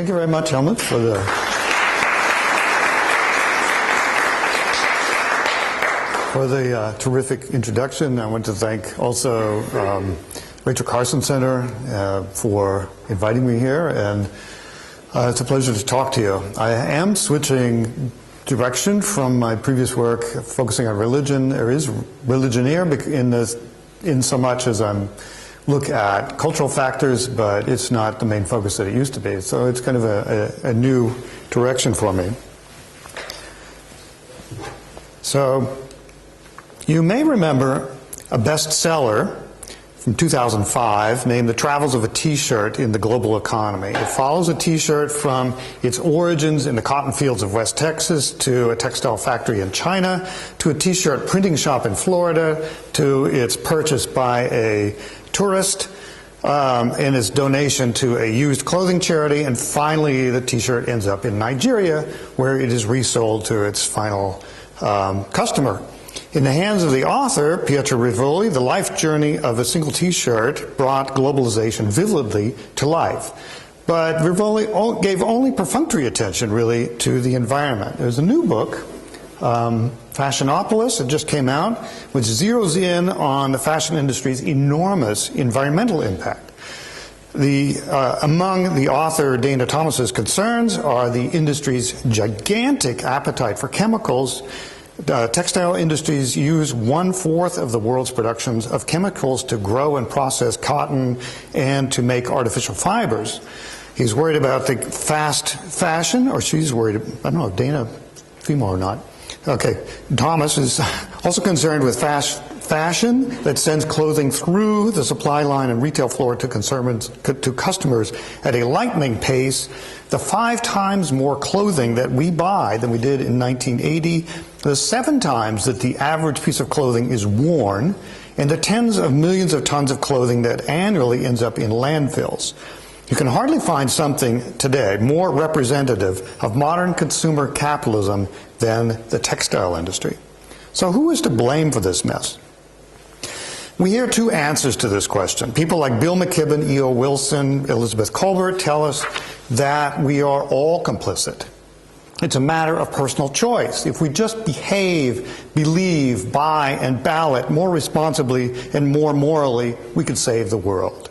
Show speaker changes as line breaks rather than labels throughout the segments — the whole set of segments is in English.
Thank you very much, Helmut, for the terrific introduction. I want to thank also Rachel Carson Center for inviting me here, and it's a pleasure to talk to you. I am switching direction from my previous work focusing on religion. There is religion here in so much as I'm look at cultural factors, but it's not the main focus that it used to be. So it's kind of a new direction for me. So you may remember a bestseller from 2005 named The Travels of a T-Shirt in the Global Economy. It follows a T-shirt from its origins in the cotton fields of West Texas to a textile factory in China to a T-shirt printing shop in Florida to its purchase by a tourist and its donation to a used clothing charity, and finally the T-shirt ends up in Nigeria where it is resold to its final customer. In the hands of the author, Pietro Rivoli, the life journey of a single T-shirt brought globalization vividly to life. But Rivoli gave only perfunctory attention, really, to the environment. There's a new book, Fashionopolis, it just came out, which zeroes in on the fashion industry's enormous environmental impact. Among the author Dana Thomas's concerns are the industry's gigantic appetite for chemicals. Textile industries use 1/4 of the world's productions of chemicals to grow and process cotton and to make artificial fibers. He's worried about the fast fashion, or she's worried, I don't know if Dana, female or not. Okay, Thomas is also concerned with fashion that sends clothing through the supply line and retail floor to customers at a lightning pace. The 5 times more clothing that we buy than we did in 1980, the 7 times that the average piece of clothing is worn, and the tens of millions of tons of clothing that annually ends up in landfills. You can hardly find something today more representative of modern consumer capitalism than the textile industry. So who is to blame for this mess? We hear 2 answers to this question. People like Bill McKibben, E.O. Wilson, Elizabeth Colbert tell us that we are all complicit. It's a matter of personal choice. If we just behave, believe, buy, and ballot more responsibly and more morally, we could save the world.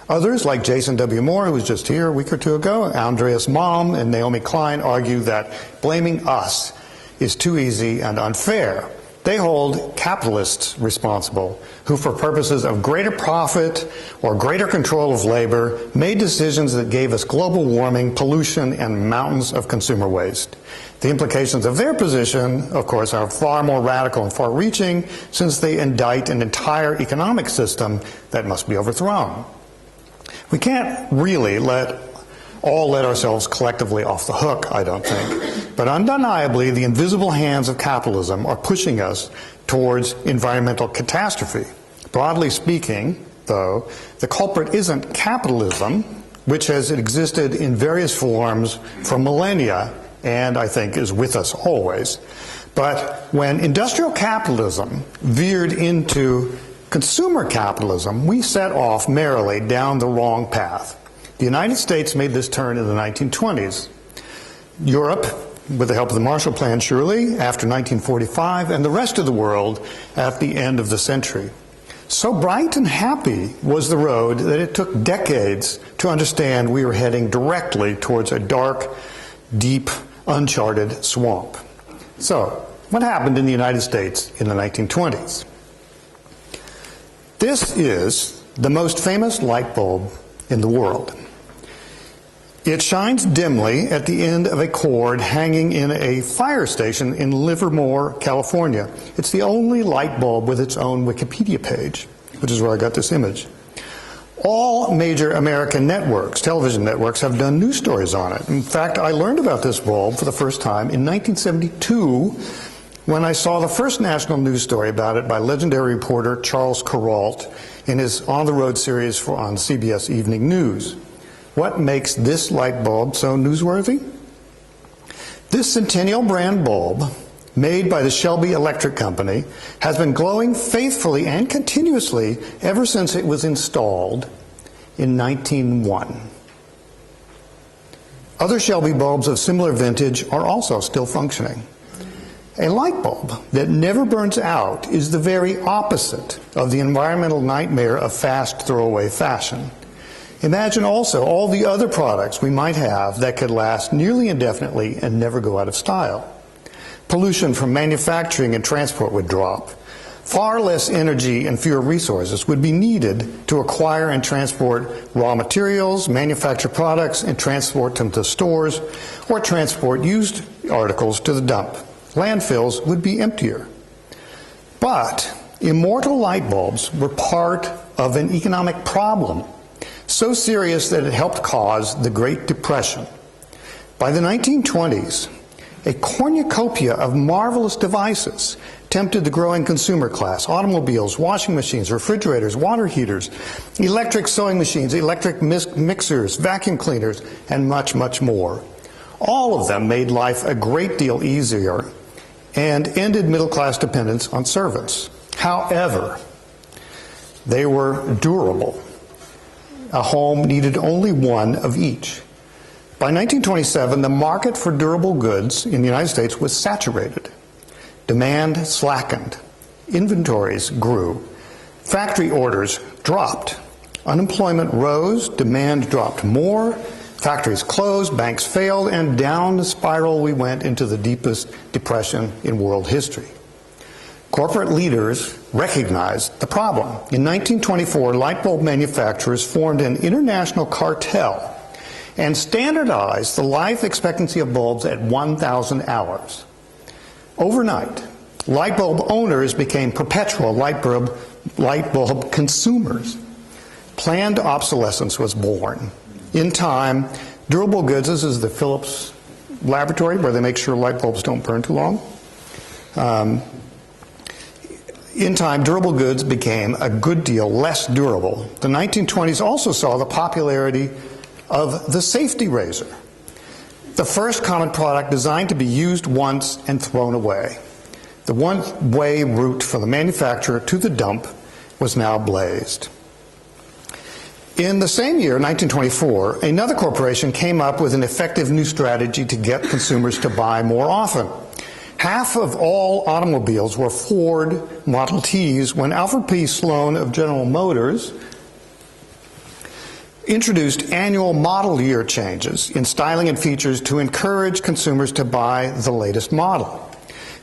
Others, like Jason W. Moore, who was just here a week or 2 ago, Andreas Malm and Naomi Klein, argue that blaming us is too easy and unfair. They hold capitalists responsible, who for purposes of greater profit or greater control of labor made decisions that gave us global warming, pollution, and mountains of consumer waste. The implications of their position, of course, are far more radical and far-reaching, since they indict an entire economic system that must be overthrown. We can't really let ourselves collectively off the hook, I don't think. But undeniably, the invisible hands of capitalism are pushing us towards environmental catastrophe. Broadly speaking, though, the culprit isn't capitalism, which has existed in various forms for millennia and I think is with us always. But when industrial capitalism veered into consumer capitalism, we set off merrily down the wrong path. The United States made this turn in the 1920s. Europe, with the help of the Marshall Plan, surely, after 1945, and the rest of the world at the end of the century. So bright and happy was the road that it took decades to understand we were heading directly towards a dark, deep, uncharted swamp. So, what happened in the United States in the 1920s? This is the most famous light bulb in the world. It shines dimly at the end of a cord hanging in a fire station in Livermore, California. It's the only light bulb with its own Wikipedia page, which is where I got this image. All major American networks, television networks, have done news stories on it. In fact, I learned about this bulb for the first time in 1972 when I saw the first national news story about it by legendary reporter Charles Kuralt in his On the Road series on CBS Evening News. What makes this light bulb so newsworthy? This Centennial brand bulb, made by the Shelby Electric Company, has been glowing faithfully and continuously ever since it was installed in 1901. Other Shelby bulbs of similar vintage are also still functioning. A light bulb that never burns out is the very opposite of the environmental nightmare of fast throwaway fashion. Imagine also all the other products we might have that could last nearly indefinitely and never go out of style. Pollution from manufacturing and transport would drop. Far less energy and fewer resources would be needed to acquire and transport raw materials, manufacture products, and transport them to stores, or transport used articles to the dump. Landfills would be emptier. But Immortal light bulbs were part of an economic problem, so serious that it helped cause the Great Depression. By the 1920s, a cornucopia of marvelous devices tempted the growing consumer class: automobiles, washing machines, refrigerators, water heaters, electric sewing machines, electric mixers, vacuum cleaners, and much, much more. All of them made life a great deal easier and ended middle-class dependence on servants. However, they were durable. A home needed only one of each. By 1927, the market for durable goods in the United States was saturated. Demand slackened. Inventories grew. Factory orders dropped. Unemployment rose. Demand dropped more. Factories closed, banks failed, and down the spiral we went into the deepest depression in world history. Corporate leaders recognized the problem. In 1924, light bulb manufacturers formed an international cartel and standardized the life expectancy of bulbs at 1,000 hours. Overnight, light bulb owners became perpetual light bulb consumers. Planned obsolescence was born. In time, durable goods, this is the Philips laboratory where they make sure light bulbs don't burn too long. In time, durable goods became a good deal less durable. The 1920s also saw the popularity of the safety razor, the first common product designed to be used once and thrown away. The one-way route from the manufacturer to the dump was now blazed. In the same year, 1924, another corporation came up with an effective new strategy to get consumers to buy more often. Half of all automobiles were Ford Model Ts when Alfred P. Sloan of General Motors introduced annual model year changes in styling and features to encourage consumers to buy the latest model.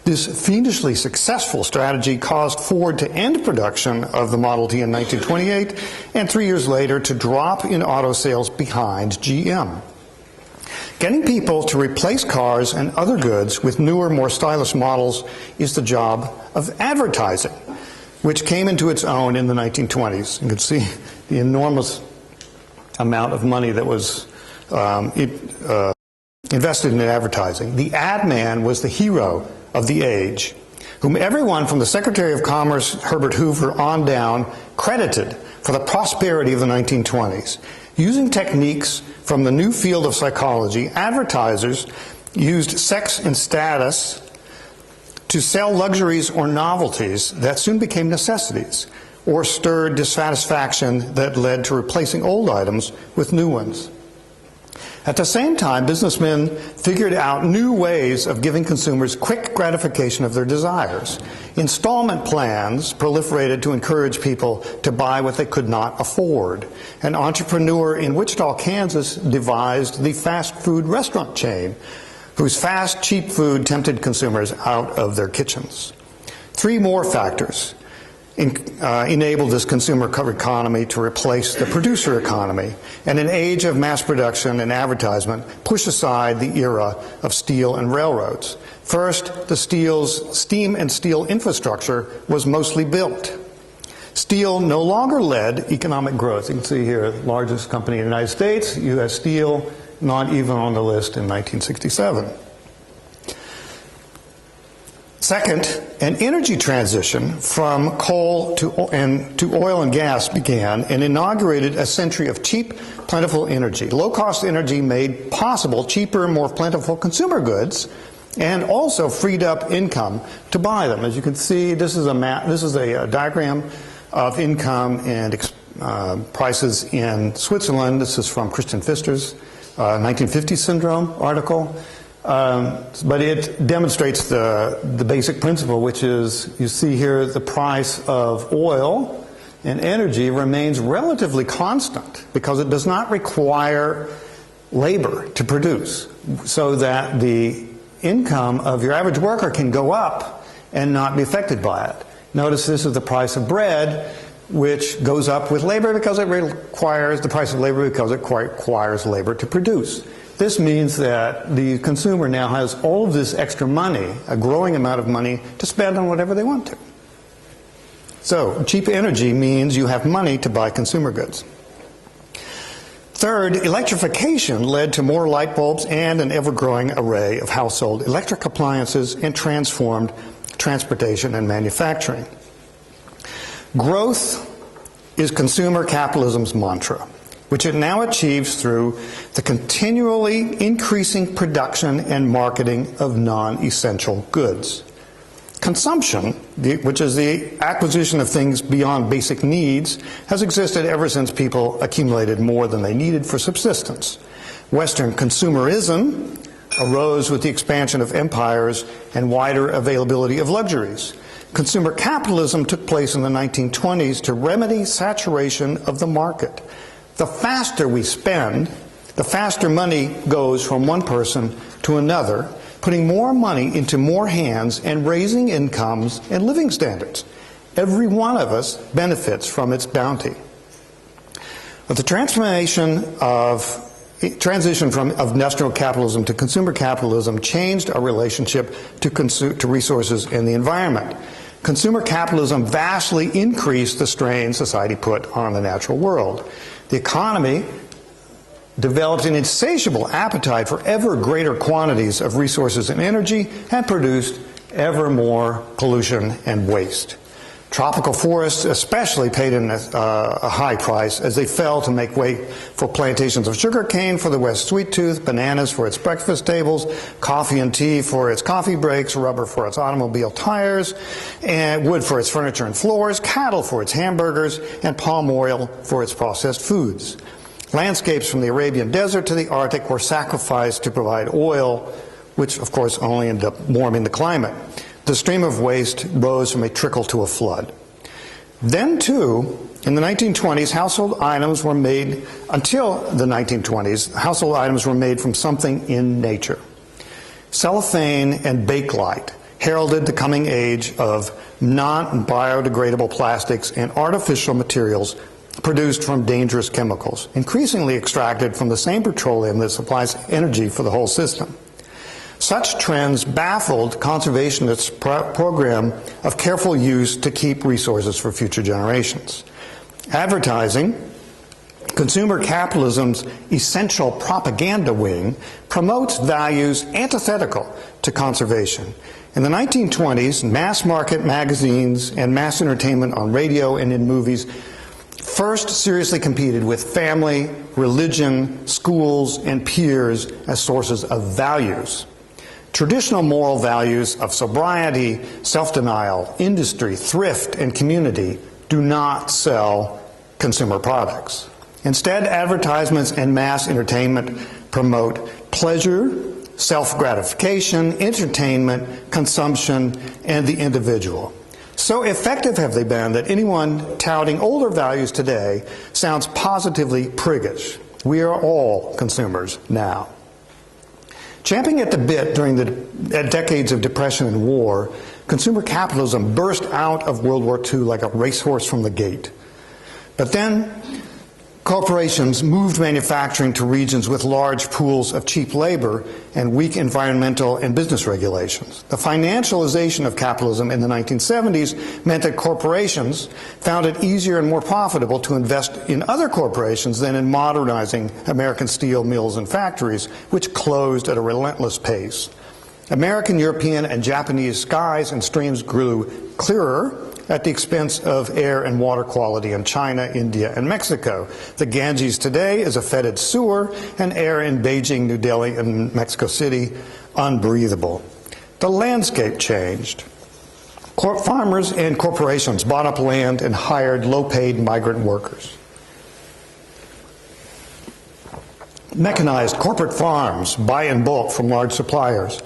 This fiendishly successful strategy caused Ford to end production of the Model T in 1928 and 3 years later to drop in auto sales behind GM. Getting people to replace cars and other goods with newer, more stylish models is the job of advertising, which came into its own in the 1920s. You can see the enormous amount of money that was invested in advertising. The ad man was the hero of the age, whom everyone from the Secretary of Commerce, Herbert Hoover, on down credited for the prosperity of the 1920s. Using techniques from the new field of psychology, advertisers used sex and status to sell luxuries or novelties that soon became necessities, or stirred dissatisfaction that led to replacing old items with new ones. At the same time, businessmen figured out new ways of giving consumers quick gratification of their desires. Installment plans proliferated to encourage people to buy what they could not afford. An entrepreneur in Wichita, Kansas, devised the fast food restaurant chain, whose fast, cheap food tempted consumers out of their kitchens. Three more factors enabled this consumer economy to replace the producer economy, and in an age of mass production and advertisement, push aside the era of steel and railroads. First, the steam and steel infrastructure was mostly built. Steel no longer led economic growth. You can see here, largest company in the United States, U.S. Steel, not even on the list in 1967. Second, an energy transition from coal to oil and gas began and inaugurated a century of cheap, plentiful energy. Low-cost energy made possible cheaper, more plentiful consumer goods, and also freed up income to buy them. As you can see, this is a diagram of income and prices in Switzerland. This is from Christian Pfister's 1950 syndrome article. But it demonstrates the basic principle, which is, you see here, the price of oil and energy remains relatively constant because it does not require labor to produce, so that the income of your average worker can go up and not be affected by it. Notice this is the price of bread, which goes up with labor because it requires the price of labor because it requires labor to produce. This means that the consumer now has all of this extra money, a growing amount of money, to spend on whatever they want to. So, cheap energy means you have money to buy consumer goods. Third, electrification led to more light bulbs and an ever-growing array of household electric appliances and transformed transportation and manufacturing. Growth is consumer capitalism's mantra, which it now achieves through the continually increasing production and marketing of non-essential goods. Consumption, which is the acquisition of things beyond basic needs, has existed ever since people accumulated more than they needed for subsistence. Western consumerism arose with the expansion of empires and wider availability of luxuries. Consumer capitalism took place in the 1920s to remedy saturation of the market. The faster we spend, the faster money goes from one person to another, putting more money into more hands and raising incomes and living standards. Every one of us benefits from its bounty. But the transition from industrial capitalism to consumer capitalism changed our relationship to resources and the environment. Consumer capitalism vastly increased the strain society put on the natural world. The economy developed an insatiable appetite for ever greater quantities of resources and energy and produced ever more pollution and waste. Tropical forests especially paid a high price as they fell to make way for plantations of sugarcane for the West Sweet Tooth, bananas for its breakfast tables, coffee and tea for its coffee breaks, rubber for its automobile tires, and wood for its furniture and floors, cattle for its hamburgers, and palm oil for its processed foods. Landscapes from the Arabian Desert to the Arctic were sacrificed to provide oil, which of course only ended up warming the climate. The stream of waste rose from a trickle to a flood. Then, too, in the 1920s, household items were made, until the 1920s, household items were made from something in nature. Cellophane and Bakelite heralded the coming age of non-biodegradable plastics and artificial materials produced from dangerous chemicals, increasingly extracted from the same petroleum that supplies energy for the whole system. Such trends baffled conservationists' program of careful use to keep resources for future generations. Advertising, consumer capitalism's essential propaganda wing, promotes values antithetical to conservation. In the 1920s, mass market magazines and mass entertainment on radio and in movies first seriously competed with family, religion, schools, and peers as sources of values. Traditional moral values of sobriety, self-denial, industry, thrift, and community do not sell consumer products. Instead, advertisements and mass entertainment promote pleasure, self-gratification, entertainment, consumption, and the individual. So effective have they been that anyone touting older values today sounds positively priggish. We are all consumers now. Champing at the bit during the decades of depression and war, consumer capitalism burst out of World War II like a racehorse from the gate. But then corporations moved manufacturing to regions with large pools of cheap labor and weak environmental and business regulations. The financialization of capitalism in the 1970s meant that corporations found it easier and more profitable to invest in other corporations than in modernizing American steel mills and factories, which closed at a relentless pace. American, European, and Japanese skies and streams grew clearer at the expense of air and water quality in China, India, and Mexico. The Ganges today is a fetid sewer, and air in Beijing, New Delhi, and Mexico City unbreathable. The landscape changed. Farmers and corporations bought up land and hired low-paid migrant workers. Mechanized corporate farms buy in bulk from large suppliers,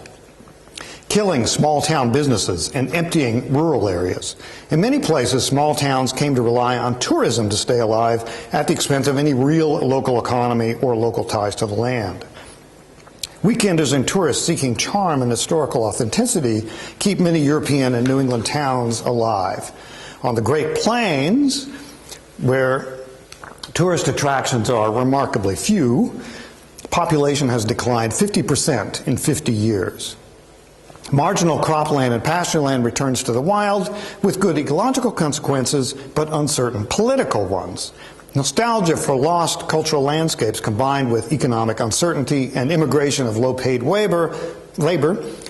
killing small-town businesses and emptying rural areas. In many places, small towns came to rely on tourism to stay alive at the expense of any real local economy or local ties to the land. Weekenders and tourists seeking charm and historical authenticity keep many European and New England towns alive. On the Great Plains, where tourist attractions are remarkably few, population has declined 50% in 50 years. Marginal cropland and pastureland returns to the wild with good ecological consequences, but uncertain political ones. Nostalgia for lost cultural landscapes combined with economic uncertainty and immigration of low-paid labor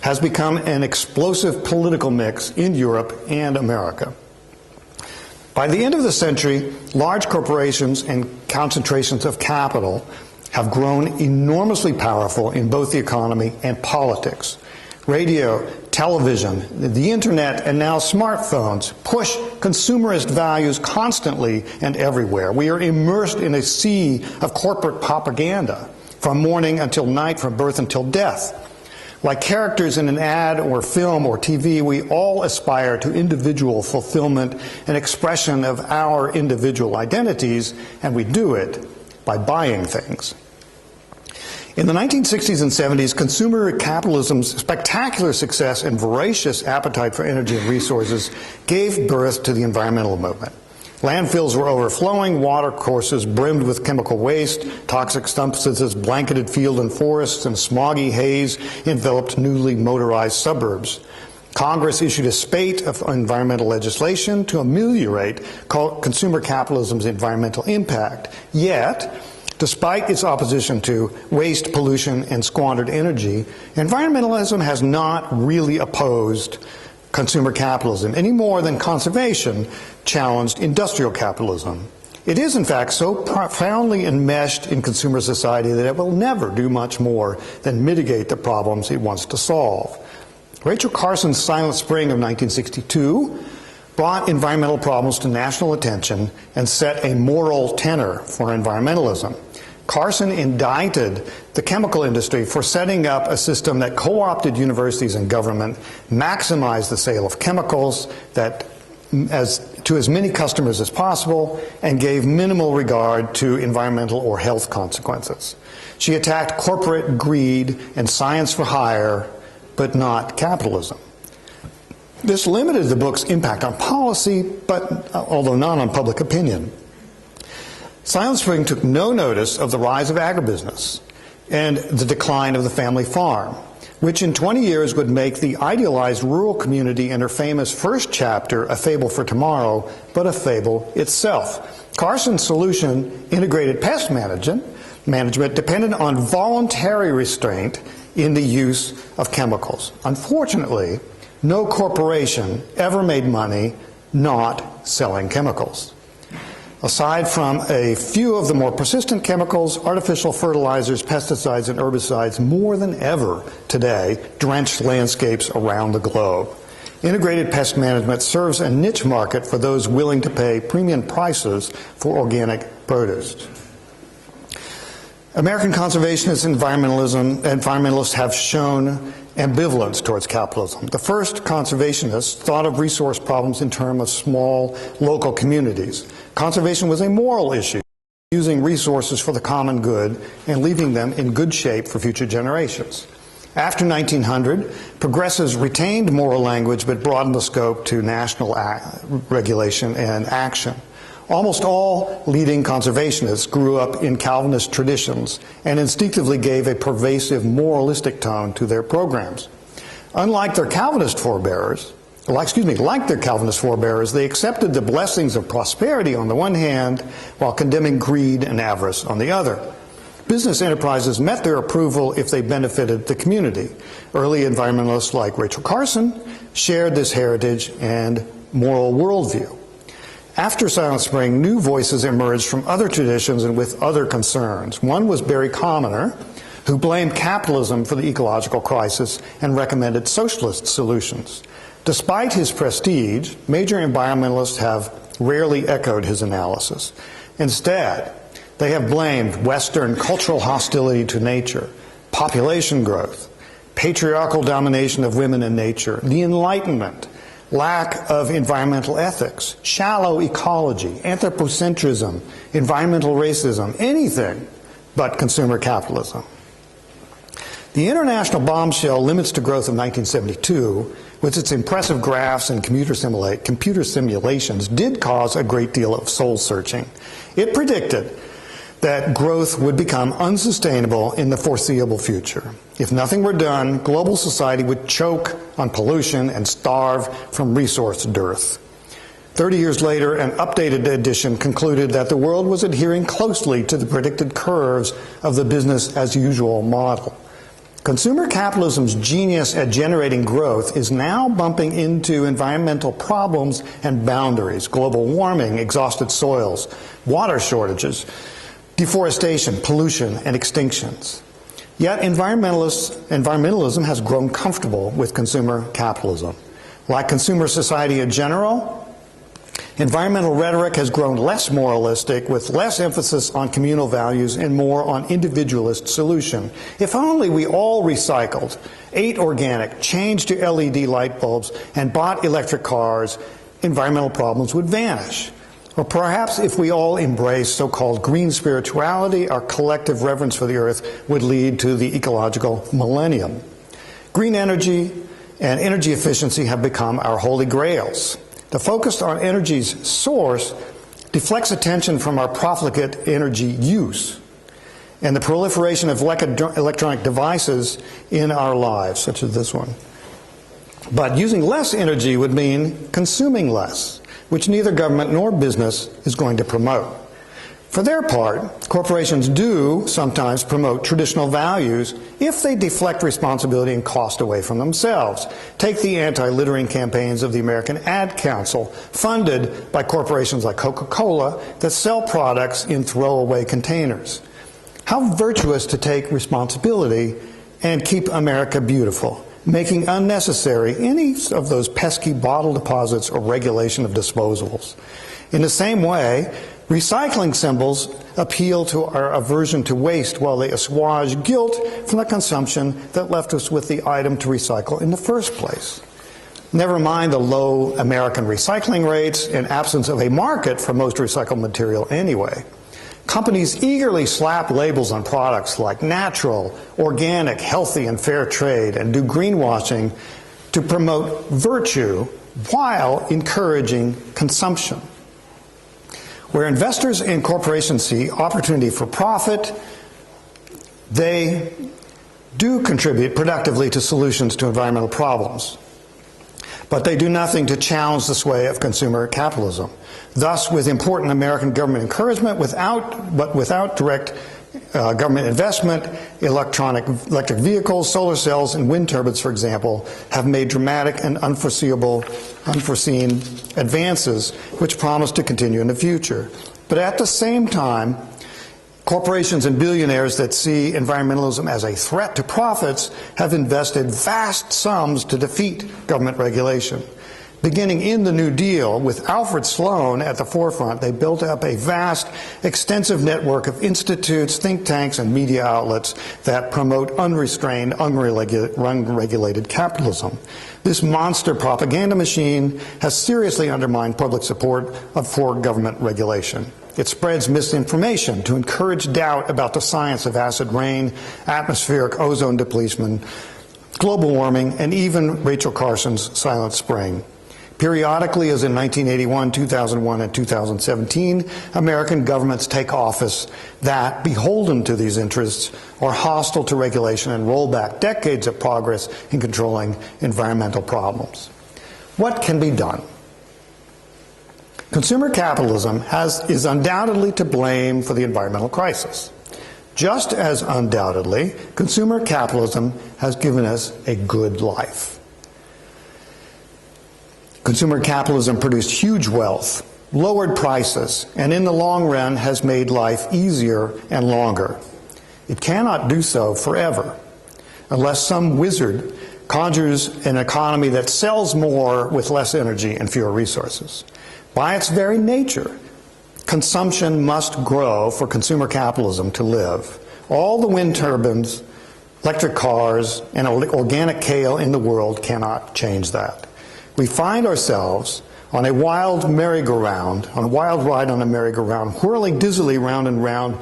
has become an explosive political mix in Europe and America. By the end of the century, large corporations and concentrations of capital have grown enormously powerful in both the economy and politics. Radio, television, the internet, and now smartphones push consumerist values constantly and everywhere. We are immersed in a sea of corporate propaganda from morning until night, from birth until death. Like characters in an ad or film or TV, we all aspire to individual fulfillment and expression of our individual identities, and we do it by buying things. In the 1960s and 70s, consumer capitalism's spectacular success and voracious appetite for energy and resources gave birth to the environmental movement. Landfills were overflowing, water courses brimmed with chemical waste, toxic substances blanketed field and forests, and smoggy haze enveloped newly motorized suburbs. Congress issued a spate of environmental legislation to ameliorate consumer capitalism's environmental impact. Yet, despite its opposition to waste, pollution, and squandered energy, environmentalism has not really opposed consumer capitalism any more than conservation challenged industrial capitalism. It is, in fact, so profoundly enmeshed in consumer society that it will never do much more than mitigate the problems it wants to solve. Rachel Carson's Silent Spring of 1962 brought environmental problems to national attention and set a moral tenor for environmentalism. Carson indicted the chemical industry for setting up a system that co-opted universities and government, maximized the sale of chemicals to as many customers as possible, and gave minimal regard to environmental or health consequences. She attacked corporate greed and science for hire, but not capitalism. This limited the book's impact on policy, but although not on public opinion. Silent Spring took no notice of the rise of agribusiness and the decline of the family farm, which in 20 years would make the idealized rural community in her famous first chapter a fable for tomorrow, but a fable itself. Carson's solution, integrated pest management, depended on voluntary restraint in the use of chemicals. Unfortunately, no corporation ever made money not selling chemicals. Aside from a few of the more persistent chemicals, artificial fertilizers, pesticides, and herbicides more than ever today drench landscapes around the globe. Integrated pest management serves a niche market for those willing to pay premium prices for organic produce. American conservationists and environmentalists have shown ambivalence towards capitalism. The first conservationists thought of resource problems in terms of small local communities. Conservation was a moral issue, using resources for the common good and leaving them in good shape for future generations. After 1900, progressives retained moral language but broadened the scope to national regulation and action. Almost all leading conservationists grew up in Calvinist traditions and instinctively gave a pervasive moralistic tone to their programs. Like their Calvinist forebears, they accepted the blessings of prosperity on the one hand while condemning greed and avarice on the other. Business enterprises met their approval if they benefited the community. Early environmentalists like Rachel Carson shared this heritage and moral worldview. After Silent Spring, new voices emerged from other traditions and with other concerns. One was Barry Commoner, who blamed capitalism for the ecological crisis and recommended socialist solutions. Despite his prestige, major environmentalists have rarely echoed his analysis. Instead, They have blamed Western cultural hostility to nature, population growth, patriarchal domination of women and nature, the Enlightenment, lack of environmental ethics, shallow ecology, anthropocentrism, environmental racism, anything but consumer capitalism. The international bombshell Limits to Growth of 1972, with its impressive graphs and computer simulations, did cause a great deal of soul searching. It predicted that growth would become unsustainable in the foreseeable future. If nothing were done, global society would choke on pollution and starve from resource dearth. 30 years later, an updated edition concluded that the world was adhering closely to the predicted curves of the business-as-usual model. Consumer capitalism's genius at generating growth is now bumping into environmental problems and boundaries: global warming, exhausted soils, water shortages, deforestation, pollution, and extinctions. Yet environmentalism has grown comfortable with consumer capitalism. Like consumer society in general, environmental rhetoric has grown less moralistic, with less emphasis on communal values and more on individualist solution. If only we all recycled, ate organic, changed to LED light bulbs, and bought electric cars, environmental problems would vanish. Or perhaps if we all embrace so-called green spirituality, our collective reverence for the earth would lead to the ecological millennium. Green energy and energy efficiency have become our holy grails. The focus on energy's source deflects attention from our profligate energy use and the proliferation of electronic devices in our lives, such as this one. But using less energy would mean consuming less, which neither government nor business is going to promote. For their part, corporations do sometimes promote traditional values if they deflect responsibility and cost away from themselves. Take the anti-littering campaigns of the American Ad Council, funded by corporations like Coca-Cola that sell products in throwaway containers. How virtuous to take responsibility and keep America beautiful, making unnecessary any of those pesky bottle deposits or regulation of disposables. In the same way, recycling symbols appeal to our aversion to waste while they assuage guilt from the consumption that left us with the item to recycle in the first place. Never mind the low American recycling rates and absence of a market for most recycled material anyway. Companies eagerly slap labels on products like natural, organic, healthy, and fair trade, and do greenwashing to promote virtue while encouraging consumption. Where investors and corporations see opportunity for profit, they do contribute productively to solutions to environmental problems. But they do nothing to challenge the sway of consumer capitalism. Thus, with important American government encouragement, without direct government investment, electric vehicles, solar cells, and wind turbines, for example, have made dramatic and unforeseen advances which promise to continue in the future. But at the same time, corporations and billionaires that see environmentalism as a threat to profits have invested vast sums to defeat government regulation. Beginning in the New Deal, with Alfred Sloan at the forefront, they built up a vast, extensive network of institutes, think tanks, and media outlets that promote unrestrained, unregulated capitalism. This monster propaganda machine has seriously undermined public support for government regulation. It spreads misinformation to encourage doubt about the science of acid rain, atmospheric ozone depletion, global warming, and even Rachel Carson's silent spring. Periodically, as in 1981, 2001, and 2017, American governments take office that, beholden to these interests, are hostile to regulation and roll back decades of progress in controlling environmental problems. What can be done? Consumer capitalism is undoubtedly to blame for the environmental crisis. Just as undoubtedly, consumer capitalism has given us a good life. Consumer capitalism produced huge wealth, lowered prices, and in the long run has made life easier and longer. It cannot do so forever, unless some wizard conjures an economy that sells more with less energy and fewer resources. By its very nature, Consumption must grow for consumer capitalism to live. All the wind turbines, electric cars, and organic kale in the world cannot change that. We find ourselves on a wild merry-go-round, on a wild ride on a merry-go-round, whirling dizzily round and round,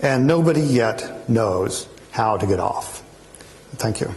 and nobody yet knows how to get off. Thank you.